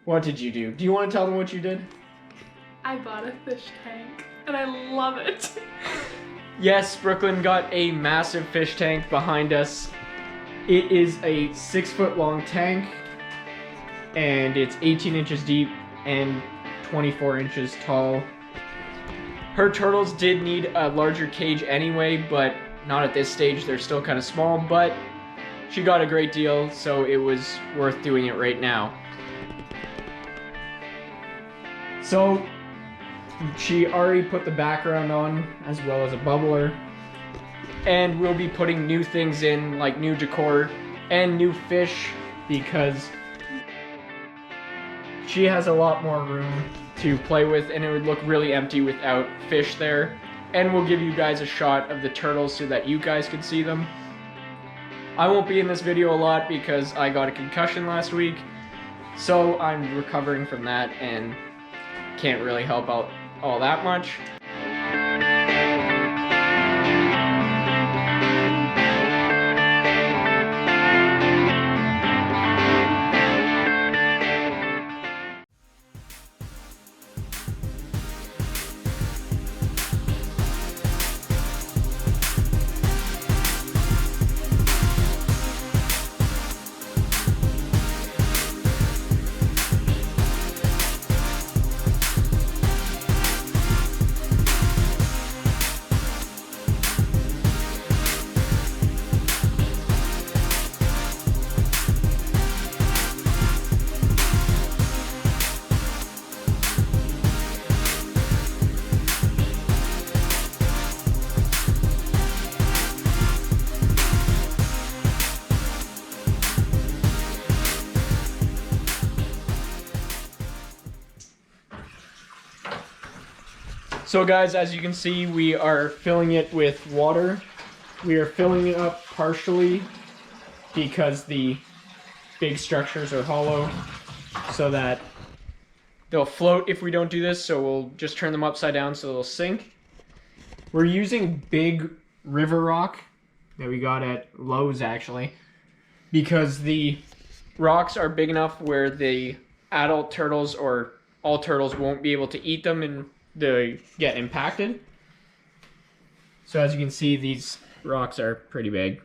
What did you do? Do you want to tell them what you did? I bought a fish tank, and I love it. Yes, Brooklyn got a massive fish tank behind us. It is a 6-foot long tank, and it's 18 inches deep and 24 inches tall. Her turtles did need a larger cage anyway, but not at this stage. They're still kind of small, but she got a great deal, so it was worth doing it right now. So she already put the background on as well as a bubbler, and we'll be putting new things in, like new decor and new fish, because she has a lot more room to play with, and it would look really empty without fish there. And we'll give you guys a shot of the turtles so that you guys can see them. I won't be in this video a lot because I got a concussion last week, so I'm recovering from that and can't really help out all that much. So guys, as you can see, we are filling it with water. We are filling it up partially because the big structures are hollow, so that they'll float if we don't do this, so we'll just turn them upside down so they'll sink. We're using big river rock that we got at Lowe's actually, because the rocks are big enough where the adult turtles or all turtles won't be able to eat them and they get impacted. So as you can see, these rocks are pretty big.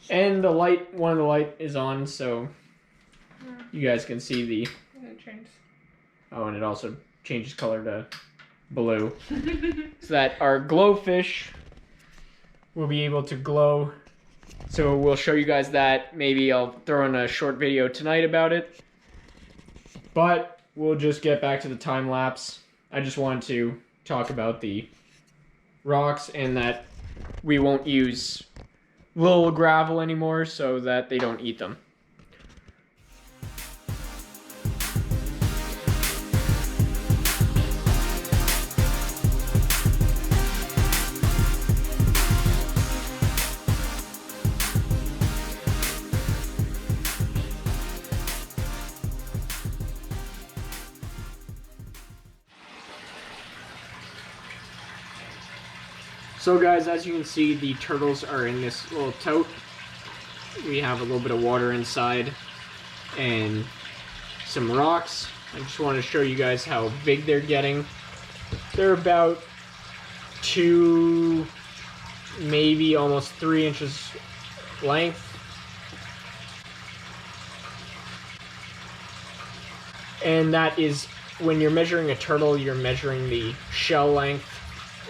And the light, one of the light is on, so you guys can see the... Oh, and it also changes color to blue. So that our glowfish will be able to glow. So we'll show you guys that. Maybe I'll throw in a short video tonight about it. But we'll just get back to the time lapse. I just wanted to talk about the rocks and that we won't use little gravel anymore so that they don't eat them. So guys, as you can see, the turtles are in this little tote. We have a little bit of water inside and some rocks. I just want to show you guys how big they're getting. They're about 2, maybe almost 3 inches length. And that is, when you're measuring a turtle, you're measuring the shell length.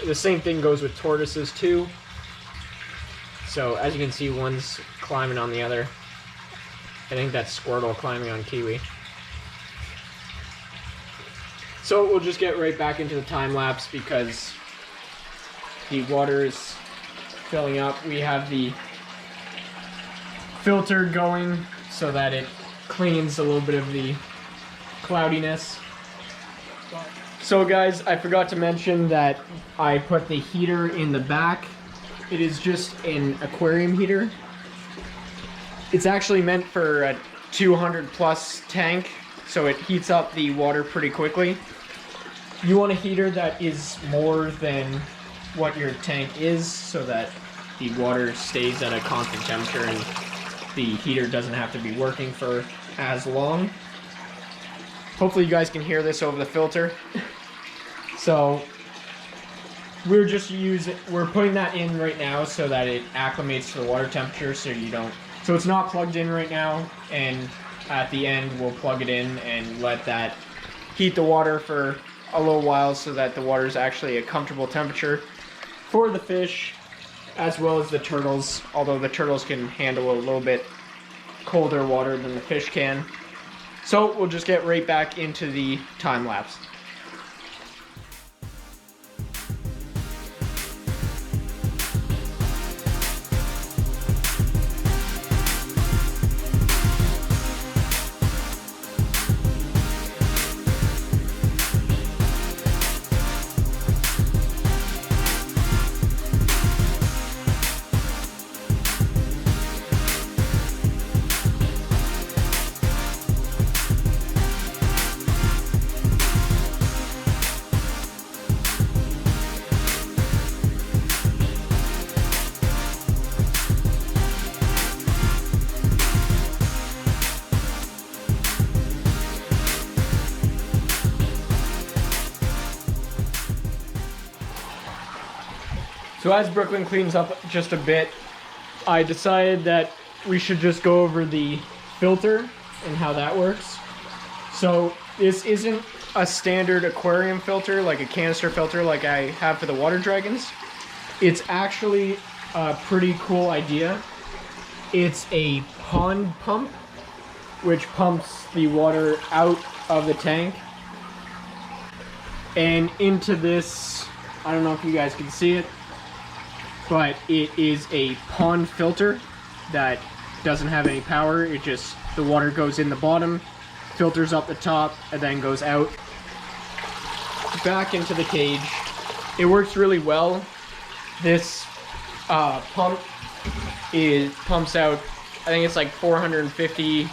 The same thing goes with tortoises too. So as you can see, one's climbing on the other. I think that's Squirtle climbing on Kiwi. So we'll just get right back into the time lapse because the water is filling up. We have the filter going so that it cleans a little bit of the cloudiness. So guys, I forgot to mention that I put the heater in the back. It is just an aquarium heater. It's actually meant for a 200 plus tank, so it heats up the water pretty quickly. You want a heater that is more than what your tank is so that the water stays at a constant temperature and the heater doesn't have to be working for as long. Hopefully you guys can hear this over the filter. So we're putting that in right now so that it acclimates to the water temperature, so it's not plugged in right now, and at the end we'll plug it in and let that heat the water for a little while so that the water is actually a comfortable temperature for the fish as well as the turtles, although the turtles can handle a little bit colder water than the fish can. So we'll just get right back into the time lapse. So as Brooklyn cleans up just a bit, I decided that we should just go over the filter and how that works. So this isn't a standard aquarium filter, like a canister filter like I have for the water dragons. It's actually a pretty cool idea. It's a pond pump, which pumps the water out of the tank and into this, I don't know if you guys can see it, but it is a pond filter that doesn't have any power. The water goes in the bottom, filters up the top, and then goes out back into the cage. It works really well. This pump pumps out, I think it's like 450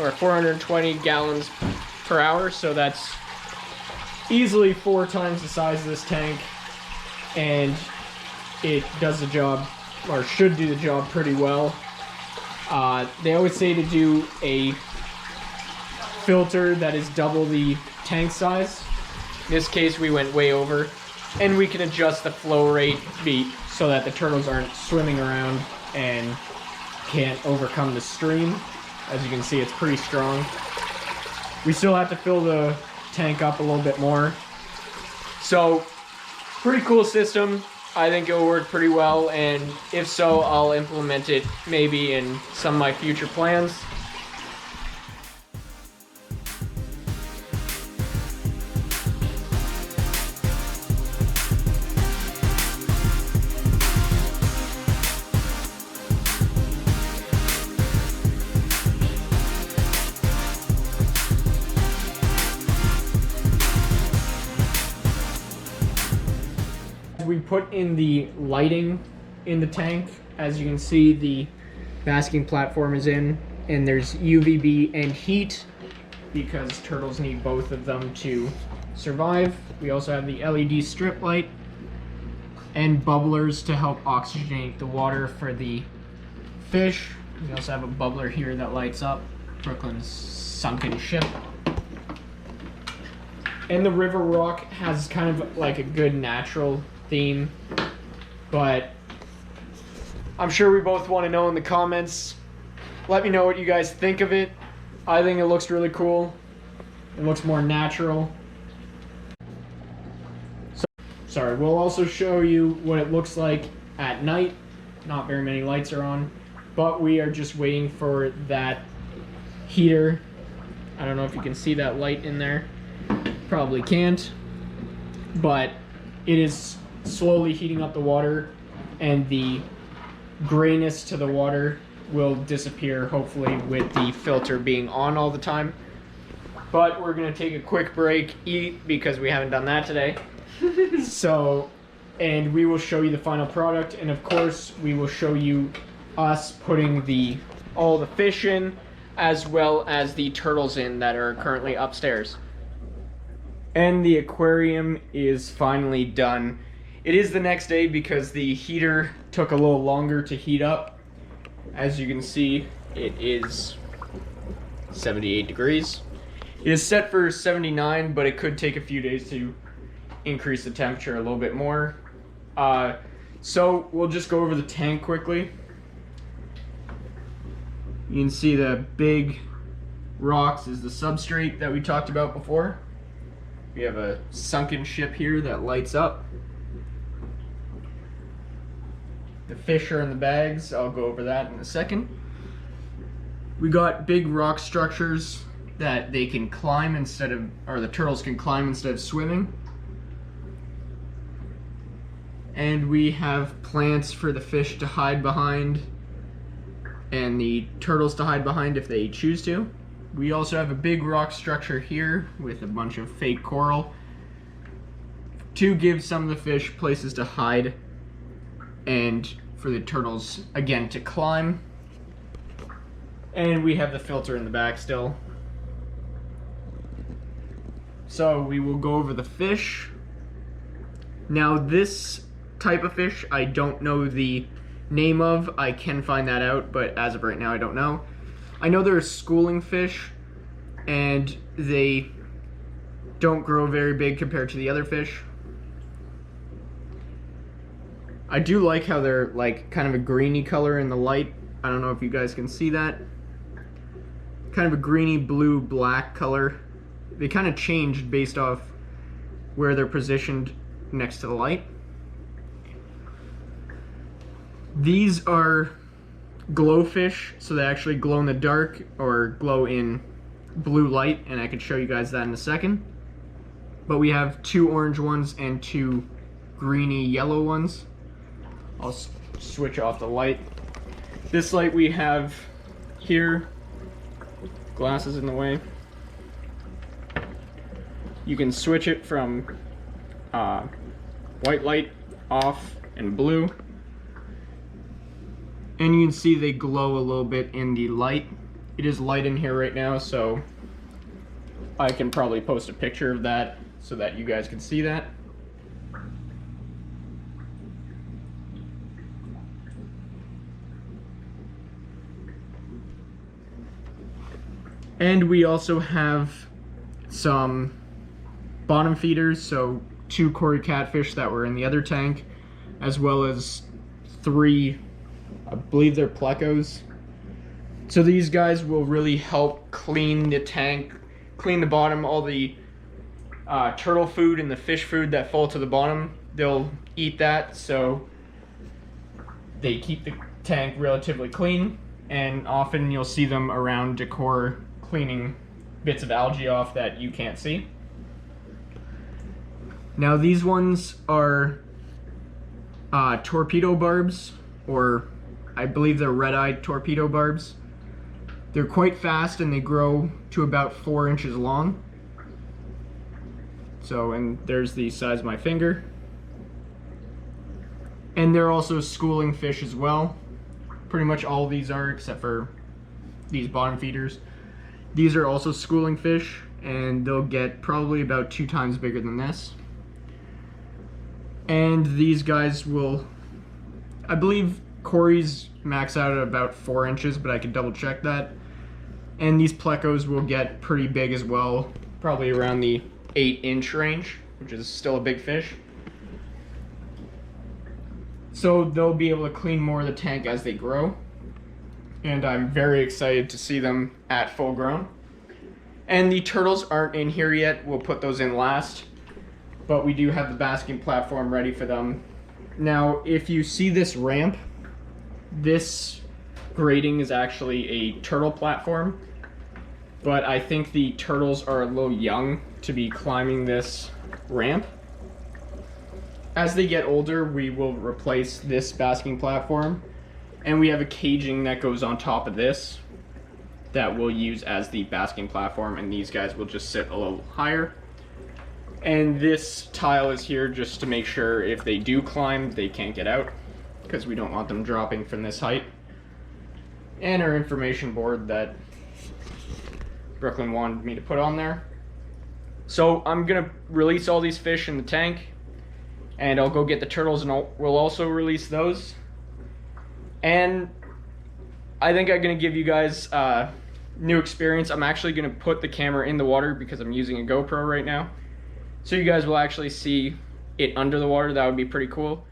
or 420 gallons per hour, so that's easily 4 times the size of this tank, and it does the job, or should do the job, pretty well. They always say to do a filter that is double the tank size. In this case, we went way over, and we can adjust the flow rate so that the turtles aren't swimming around and can't overcome the stream. As you can see, it's pretty strong. We still have to fill the tank up a little bit more. So, pretty cool system. I think it will work pretty well, and if so, I'll implement it maybe in some of my future plans. We put in the lighting in the tank. As you can see, the basking platform is in, and there's UVB and heat because turtles need both of them to survive. We also have the LED strip light and bubblers to help oxygenate the water for the fish. We also have a bubbler here that lights up Brooklyn's sunken ship. And the river rock has kind of like a good natural theme, but I'm sure we both want to know in the comments. Let me know what you guys think of it. I think it looks really cool. It looks more natural. Sorry, we'll also show you what it looks like at night. Not very many lights are on, but we are just waiting for that heater. I don't know if you can see that light in there. Probably can't, but it is slowly heating up the water, and the grayness to the water will disappear, hopefully, with the filter being on all the time. But we're gonna take a quick break, eat, because we haven't done that today. And we will show you the final product, and of course we will show you us putting all the fish in, as well as the turtles in that are currently upstairs. And the aquarium is finally done. It is the next day because the heater took a little longer to heat up. As you can see, It is 78 degrees. It is set for 79, but it could take a few days to increase the temperature a little bit more. So we'll just go over the tank quickly. You can see the big rocks is the substrate that we talked about before. We have a sunken ship here that lights up. The fish are in the bags. I'll go over that in a second. We got big rock structures that they can climb instead of, or the turtles can climb instead of swimming. And we have plants for the fish to hide behind and the turtles to hide behind if they choose to. We also have a big rock structure here with a bunch of fake coral to give some of the fish places to hide and for the turtles again to climb. And we have the filter in the back still. So we will go over the fish. Now this type of fish I don't know the name of. I can find that out, but as of right now I don't know. I know they're a schooling fish and they don't grow very big compared to the other fish. I do like how they're like kind of a greeny color in the light. I don't know if you guys can see that. Kind of a greeny blue black color. They kind of changed based off where they're positioned next to the light. These are glowfish, so they actually glow in the dark or glow in blue light, and I can show you guys that in a second. But we have 2 orange ones and 2 greeny yellow ones. I'll switch off the light. This light we have here, glasses in the way. You can switch it from white light off and blue. And you can see they glow a little bit in the light. It is light in here right now, so I can probably post a picture of that so that you guys can see that. And we also have some bottom feeders, so 2 Cory catfish that were in the other tank, as well as 3, I believe they're plecos. So these guys will really help clean the tank, clean the bottom, all the turtle food and the fish food that fall to the bottom. They'll eat that, so they keep the tank relatively clean, and often you'll see them around decor cleaning bits of algae off that you can't see. Now these ones are torpedo barbs, or I believe they're red-eyed torpedo barbs. They're quite fast and they grow to about 4 inches long. So, and there's the size of my finger. And they're also schooling fish as well. Pretty much all of these are, except for these bottom feeders. These are also schooling fish, and they'll get probably about 2 times bigger than this. And these guys will, I believe Cory's max out at about 4 inches, but I could double check that. And these plecos will get pretty big as well, probably around the 8-inch range, which is still a big fish. So they'll be able to clean more of the tank as they grow. And I'm very excited to see them at full grown. And the turtles aren't in here yet. We'll put those in last. But we do have the basking platform ready for them. Now, if you see this ramp, this grating is actually a turtle platform. But I think the turtles are a little young to be climbing this ramp. As they get older, we will replace this basking platform. And we have a caging that goes on top of this that we'll use as the basking platform, and these guys will just sit a little higher. And this tile is here just to make sure if they do climb, they can't get out, because we don't want them dropping from this height. And our information board that Brooklyn wanted me to put on there. So I'm gonna release all these fish in the tank, and I'll go get the turtles, and we'll also release those. And I think I'm gonna give you guys new experience. I'm actually gonna put the camera in the water because I'm using a GoPro right now. So you guys will actually see it under the water. That would be pretty cool.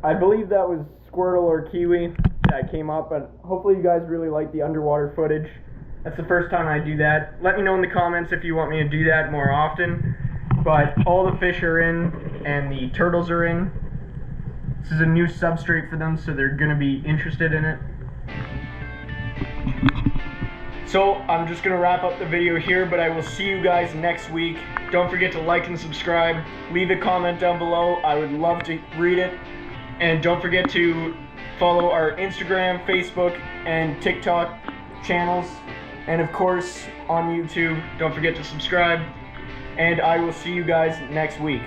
I believe that was Squirtle or Kiwi that came up, but hopefully you guys really like the underwater footage. That's the first time I do that. Let me know in the comments if you want me to do that more often. But all the fish are in and the turtles are in. This is a new substrate for them, so they're going to be interested in it. So I'm just going to wrap up the video here, but I will see you guys next week. Don't forget to like and subscribe. Leave a comment down below. I would love to read it. And don't forget to follow our Instagram, Facebook, and TikTok channels. And of course, on YouTube, don't forget to subscribe. And I will see you guys next week.